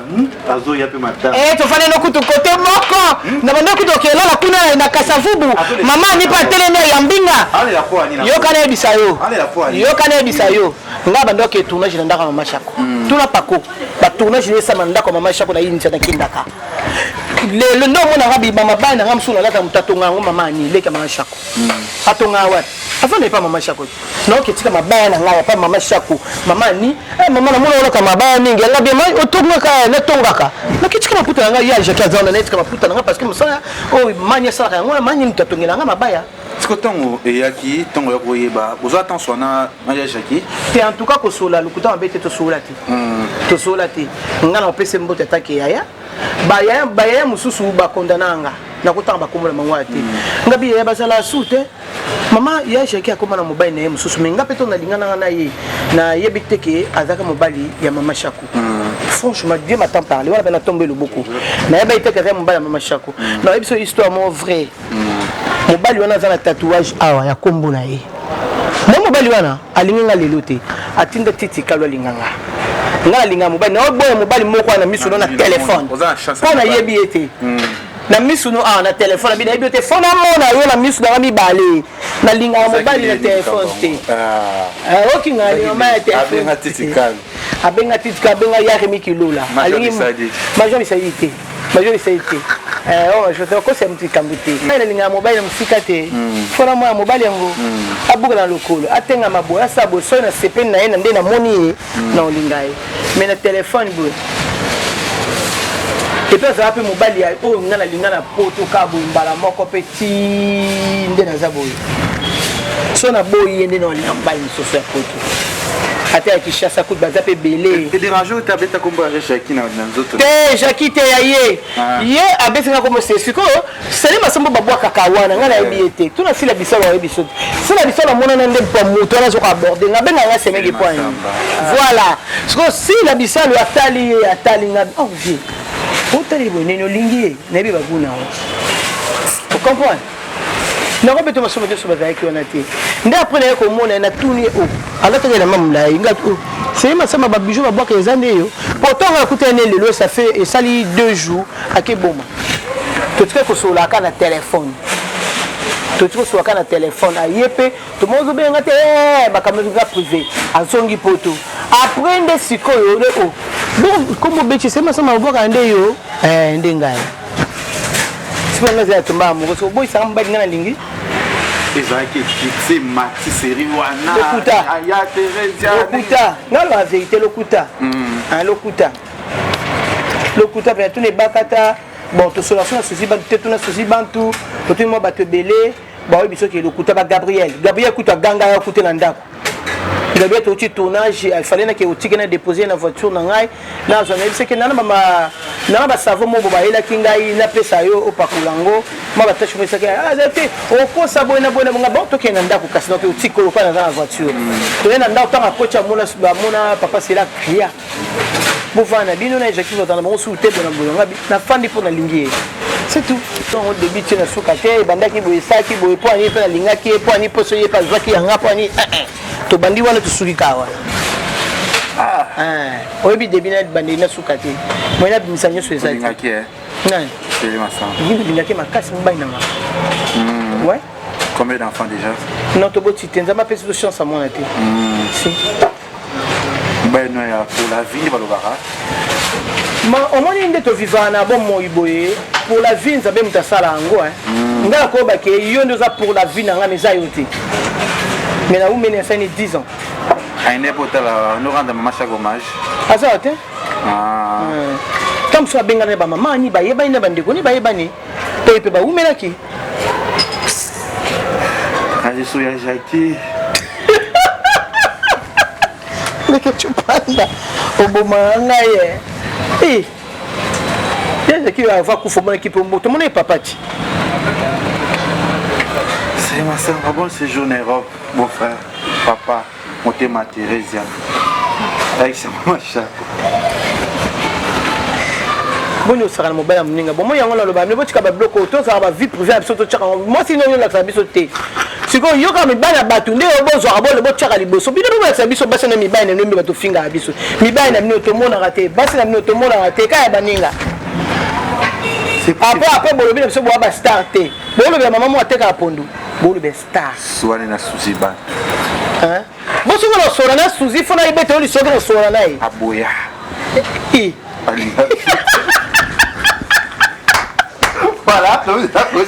azo ya pe matanga to fane no kutu kote moko na bando kutu ke la kuna na kasavubu mama ni pa tele na yambinga ale la kwa ni yo kana ebisa yo ale la kwa yo kana ebisa yo nga bando ke tournage na ndaka mama Chako tuna pako ba tournage ni sama ndaka mama Chako na yini tata kindaka le ndo mona rabi mama bana ngam suna lata mutatonga ngo mama ni leka mama shako atonga wat afande pa mama shako no ketika mabana ngaya pa mama shako mama ni mama na mona kama mabana mingi la bien mai otonga ka na tongaka na ketika maputa nga ya jaka zona na ketika maputa nga parce que musala o manya sala ngona manya mtatongela nga mabaya Est-ce que tongo eyaki tongo ya koyeba ozo attention na maya jaki te en tout cas ko sola lukuta mabete to sola ti to sola ti ngana opese mbote atake yaya baya mususu ba kondananga na kutanga bakomola mangwa te ngabi ya basala sute mama ya shaki akoma na mobile na ye mususu menga peto na lingana na ye na yebiteke azaka mobali ya mama Shaku franchement Dieu m'attend parler wala bana tomber le beaucoup na yeba iteke za mobali ya mama Shaku na yebiso histoire mo vrai mobali wana za na tatouage awa ya kombo na ye mo mobali wana alinga lelo te atinda titi kalwa linganga nga linga mobali na boye mobali moko na misu na téléphone pona yebi ete na misu no na téléphone bi na yebi ete fona mona yo na misu na mi bale na linga mobali na téléphone te oki nga linga ma téléphone abenga titika abenga yake mikilula alingi majo misaidite je te connais un petit cambuté na linga mobile mfika te fona mo mobile yango abuka na lokolo atenga maboya sabo so na sepeni na ye na nde na moni na olingaye mais na téléphone boy et puis ça peut mobile ya o ngana lingana poto kabo mbala moko petit nde na zaboy so na boy nde na olinga mbali so poto ate ya Kishasa coup baza pe belé et déranger ou tabeta kombo ya Jackie na nzoto te Jackie te ya ye abesanga comme c'est siko c'est masambo babwa kakawana ngana yebiete tuna sila bisalo yebiso sila bisalo mona na nde pa moto na zo aborder ngabe nga semenge point voilà siko sila bisalo atali ngabe oh vie otali bonene olingi na bi baguna vous comprenez na ko beto masomo de soba avec on a été nde après na ko mona na tuni o ala te na mamla inga o c'est masama ba bijou ba boka ezande yo pourtant on a écouté ne lelo ça fait et sali 2 jours ake boma to tike ko sola ka na téléphone to tike sola ka na téléphone ayepe to mozo benga te ba kamera privé azongi poto après nde sikoyo le o bon comme beti c'est masama ba boka nde yo nde ngai c'est pas nga tumba mo ko boy sa mbadi ngana lingi ezaki kitse mati série wana ya Teresa lokuta na la vérité lokuta lokuta bien tous les bakata bon to solution ceci bantu tout na ceci bantu to mo bato belé ba oui biso ke lokuta ba Gabriel kuta ganga ya kuta na ndako Gabriel to ci tournage il fallait que otiki na déposer na voiture na ngai na zone c'est que na ba savo mo ba ila kingai na pesa yo opakulango ma ba tachu mesa ke zate o ko sabo na bona nga ba to ke na ndako kasi na ke otiki ko na na voiture to na ndako ta kocha mona papa c'est la cria bovana bino na Jackie dans mon souté de na bolonga na fandi pour na lingi c'est tout on débute na sukate bandaki boye saki boye po ani pe na lingaki po ani poso ye pa zwaki yanga po ani to bandi wana to sukikawa oyebi debina bandi na sukate moina bimisanyo so ezali lingaki nani c'est masam lingaki makasi mbaina ma ouais combien d'enfants déjà non to boti tenza ma pesi de chance à mon été si ben non pour la vie balobara ma omoni nde to vivana bon moyiboye pour la vie nzabe mutasala ngo ngala ko ba ke yo ndo za pour la vie na nga meza yote mais na umene ça ni 10 ans aine potala no rendre maman chaque hommage asa te comme ça bengana ba maman ni ba yeba ina bandeko ni ba yeba ni pepe ba umena ki kaje so ya Jackie mais que tu parles oboma ngaye bien qui va kufa mon équipe moto mon papati c'est ma sœur bon séjour en Europe mon frère papa monter ma Thérèse avec sa maman Chaco bon yo sera mobile mninga bon moi yango la loba mais botika ba bloco to ça va vie privée absolument tchaka moi sinon yo la biso te siko yo ka mibana batu nde obozo abole bo tchaka liboso bino no sa biso basa na mibana no mbi bato finga biso mibana mino to mona raté basa na mino to mona raté ka ya baninga après bolobi biso bo ba star te bolobi maman mo ateka pondu bolobi star soane na suzi ba hein bo so na sora na suzi fona ibete oli so na sora na aboya Voilà, nous avons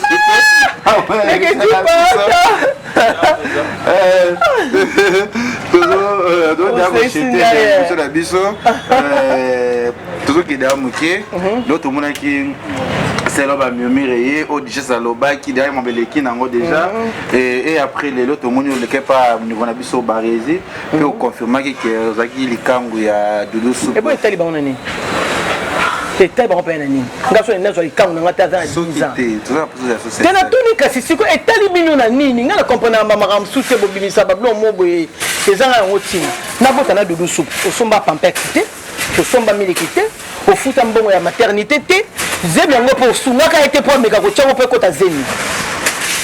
c'est là bas murmurer au déjà ça loba qui derrière mon beleki nango déjà et après les autres monde le que pas niveau na biso barési puis on confirme que zaki likangu ya Doudou Soup et bon taliban on ani et taliban on peine ani ngaso na zo likangu na ngata za 10 ans tena tuni kasi siko et talibino na nini ngala comprendre mama ramsute bobimisa bablo mobo ezanga ngoti na bota na Doudou Soup osomba pampexité osomba milikité ofuta mbongo ya maternité te zemi yango po sungaka ete po meka ko tsango pe kota zemi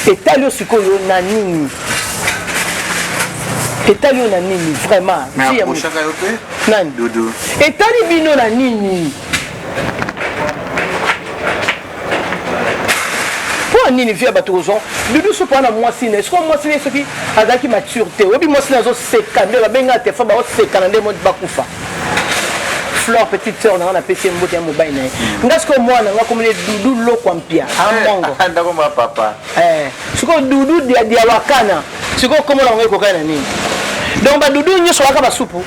etalio sikoyo na nini etalio na nini vraiment mais apochaka yo pe nani Doudou etali bino na nini po nini via batozo Doudou Soup na mwasi ne est-ce mwasi ne soki azaki maturité obi mwasi na zo sekande ba benga te fa ba o sekana nde mo bakufa Fleur petite sœur on a pété un bout mobile na ngasko mwana nga comme Doudou loko mpia amongo ndako ma papa siko Doudou dia wakana siko comme on ngeko kana nini donc ba Doudou nyoso waka ba supu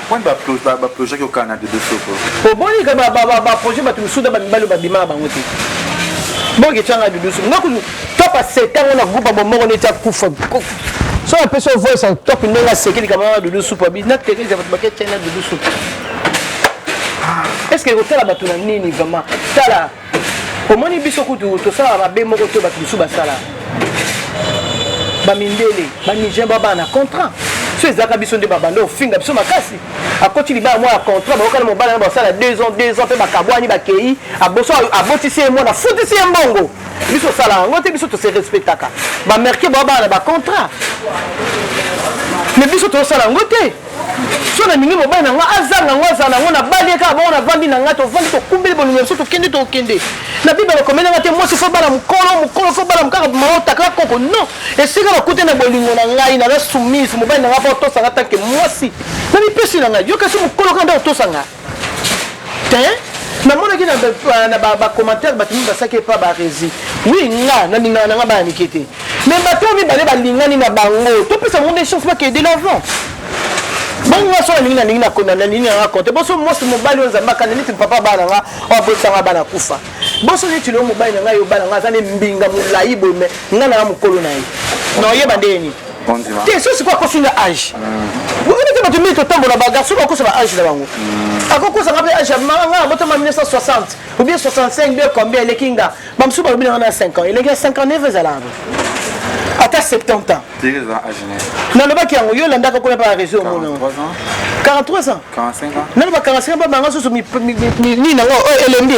quand ba projet ko kana de Soup boni ka ba projet ba tumusuda ba mibalo ba bima ba ngoti bongi tanga Doudou Soup ngaku topa setango na groupe ba moko ne ta kufa so a person voice en top ndanga sekeli kama Doudou Soup abi na tekeli za bakete tena Doudou Soup est-ce que hôtel ba tuna nini vraiment tala omoni biso kutu to sala ba be moko to ba Doudou Soup ba sala ba mindele ba Niger ba na contrat so ezaka biso nde babanda ofinga biso makasi akoti liba moi contrat ba okala mobala ba sala 2 ans pe ba kabwani ba kei aboso abotisi mo na futisi mbongo biso sala ngote biso to se respectaka ba merke ba na ba contrat mais biso to sala ngote so na mingi mobala na nga azanga ngwazana ngona bali ka ba na vandi na nga to vandi to kumbele bolunga biso to kende na biba ba komena ngate mo se fo bala mukolo fo bala mukaka maota ka koko non et sika ba kute na bolingo na ngai na la soumise mobala na nga po to sanga tanke mwasi na mi pesi na nga yo kasi mukolo kanda to sanga te na mona ki na ba commentaire ba timi ba sake pa ba rési oui nga na ninga na nga ba nikete mais ba to mi ba le ba lingani na bango to pesa monde chance pas que de l'avant bon moi so ninga ninga ko na ninga raconte bon so moi c'est mobile on zamba kana niti papa bana nga o botanga bana kufa bon so niti lo mobile nga yo bana nga zane mbinga mulai bo me nga na mukolo na yi no yeba ndeni te so c'est quoi kosinga âge vous venez que tu mets ton temps la bagarre sur quoi ça va âge là bango akoko ça rappelle âge nga botama 1960 ou bien 65 bien combien les kinga bamsu ba bien na 5 ans il est 59 ans ata 70 ans na loba ki yango yo landa ko pa réseau mon 43 ans 45 ans na loba 45 ans ba banga so ni na ngo elembi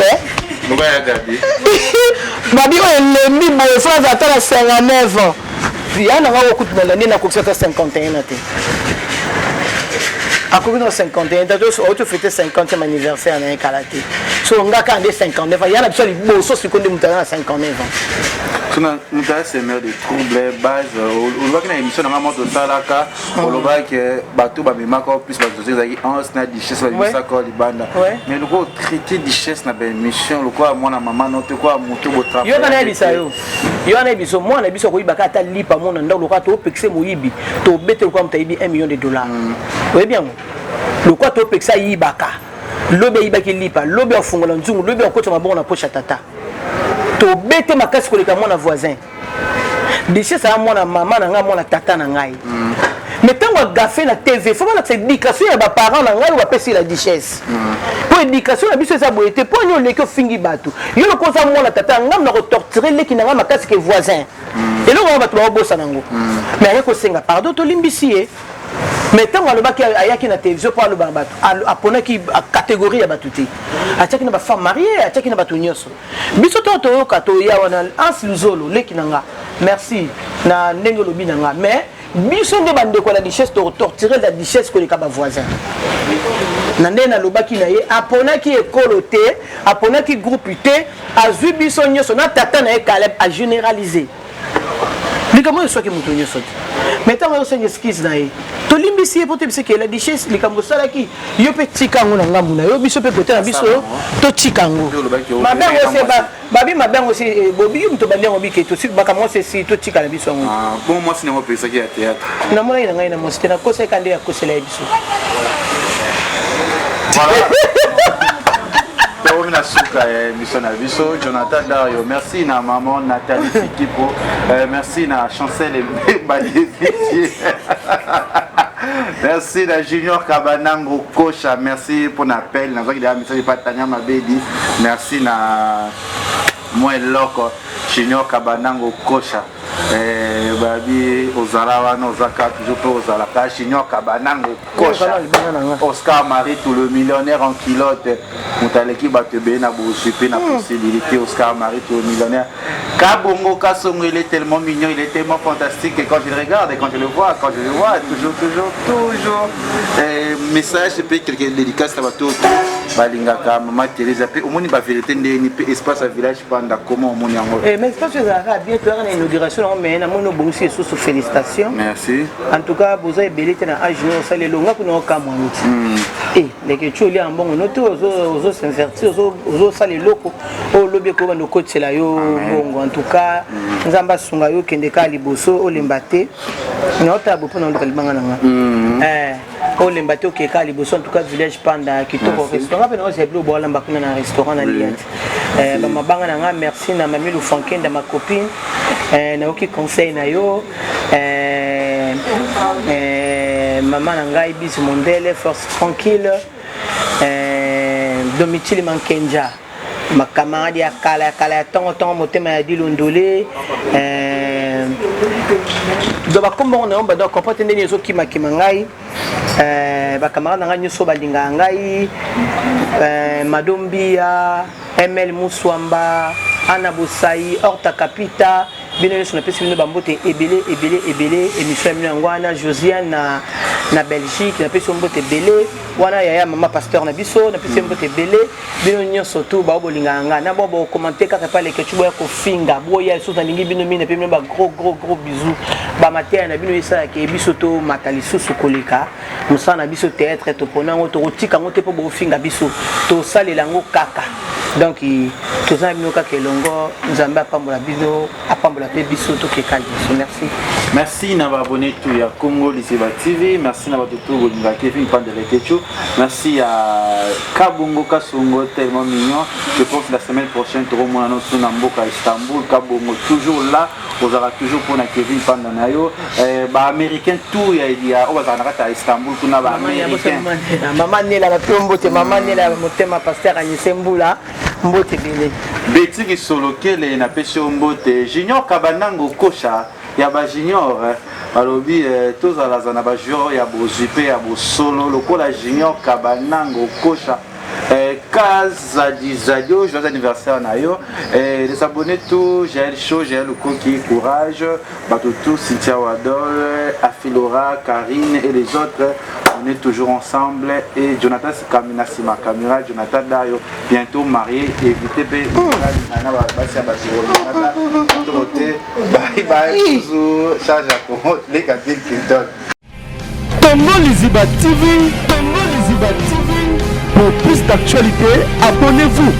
loba ya gabi babi o elembi bo France ata 59 ans ya na ngo kutu na nina ko 51 ate akoki na 51 dato so auto fêter 50e anniversaire na kalate so ngaka ande 59 ya na biso liboso sikonde mutana 59 ans tuna mutala semer de trouble base olobaki na émission na moto salaka olobaki bato babimaka plus bato ezalaki anse na duchesse babimisa libanda mais loko traité duchesse na bémission loko mwana mama note kwa moto botra yo na yebisa yo na biso mwana biso koyibaka ata lipa mona ndako loko to pekse moyibi to bete loko mutayibi 1 million de dollars oui bien loko to peksa yibaka lobe yibaki lipa lobe afungola nzungu lobe akota mabongo na poche tata to bete makasi koleka mwana voisin duchesse a mwana mama na nga mwana tata na ngai mais tango gafe na TV faut pas que éducation ya ba parents na ngai ou apesi la duchesse pour éducation na biso ça boyete pour nous leki fingi bato yo le koza mwana tata ngam na ko torturer leki na nga makasi ke voisin et là on va ba bossa nango mais avec ko senga pardon to limbisi mais tant on le baki ayaki na télévision pour le bato apona ki catégorie ya batuti ataki na ba femme mariée ataki na batu nyoso biso to kato ya wana ans luzolo leki nanga merci na ndenge lobi nanga mais biso nde bande ko la duchesse to torturer la duchesse ko le kaba voisin na ndena lobaki na ye apona ki ekolo te apona ki groupe te azui biso nyoso na tata na e Caleb a généraliser likambo soki mutu nyonso te mais ntango osenga esquisse na ye tolimbisi ye po toyebisa ke la duchesse likambo osalaki yo mpe tika yango na ngambu na yo biso mpe kote na biso totika yango mabengo se babi mabengo se bobi mutu bandi yango bike makambo se si totika na biso yango bon mwasi nango opesaki ya théâtre namonaki na ngai na mosi te nakosaka nde yakosela ye biso na suka émission na biso Jonathan Dario, merci na maman Nathalie Fikipo, merci na Chancel Balievitier, merci na Junior Kabanango Kocha, merci pour l'appel, merci na moi Loko Junior Kabanango Kocha. Babi Ozalawa Nozaka toujours pour Ozalaka Junior Kabanango Kocha Oscar Marie tout le millionnaire en culotte Moutaleki Batebe na Bouchipe na possibilité Oscar Marie tout le millionnaire Kabongo Kasongo il est tellement mignon il est tellement fantastique et quand je le regarde et quand je le vois toujours message c'est quelques dédicaces ça va tout balingaka maman Thérèse au moins ba vérité ndeni espace à village panda comment on yango mais espace ça bien tu as une inauguration mais na mono bonsi sous félicitations merci en tout cas vous avez belité na âge no ça les longa pour nous kamwaniti et les que tu li en bon noto ozo s'invertir ozo ça les locaux au lobby ko bando coach la yo bongo en tout cas nzamba sunga yo kende ka liboso o lembate na otabo pour nous kalibanga nanga olembate o keka liboso en tout cas village panda kitoko restaurant pe no c'est bleu bola mbakuna na restaurant na liat ba mabanga nanga merci na mami Lufankenda ma copine na oki conseil na yo maman na ngai bis mondele force tranquille Domitille Mankenja ma camarade ya kala tongo motema ya dilondole do ba kombo na omba do comporte ndeni zo kima ngai ba camarade nanga nyoso balinga ngai Madombia ML Muswamba Ana Bosai Horta Capita bino nyoso na pesi bino bambote ebele émission ya ngwana Josiane na Belgique na pesi mbote ebele wana yaya mama pasteur na biso na pesi mbote ebele bino nyoso tu ba bolinga nga na bo commenter kaka pale ke chubo ya ko finga boya so taningi bino mina pe ba gros bisous ba matin na bino isa ke biso to matali susu koleka musana biso théâtre to pona ngo to tika ngo te po bo finga biso to salela ngo kaka donc tozana bino kaka elongo nzambe apambola bino apambola pe biso to ke kali merci na ba abonné tout ya Congo Liseba TV merci na ba tout bolinga Kevin Pandele Kecho merci à Kabongo Kasongo tellement mignon je pense la semaine prochaine tout le monde annonce na mboka Istanbul Kabongo toujours là vous aurez toujours pour na Kevin Pandanayo ba américain tout ya on va à Istanbul kuna ba américain maman nela la tombo te maman nela motema pasteur Anisembula mbote bele Betty qui solo kele na pesho mbote Junior Kabanango Kocha ya ba junior balobi tozala za na ba junior ya bozipe ya bosolo lokola Junior Kabanango Kocha Kaza Dizadio, joyeux anniversaire Nayo. Les abonnés tout, Jaël Chaud, Jaël Koki, Courage, Batotou, Cynthia Wadol, Afilora, Karine et les autres. On est toujours ensemble. Et Jonathan Kamina Sima Kamira, Jonathan Dario, bientôt marié. Évitez bye bye. Charge à compte, les capitales qui donnent. Congo Liseba TV, Congo Liseba TV. Pour plus d'actualités, abonnez-vous.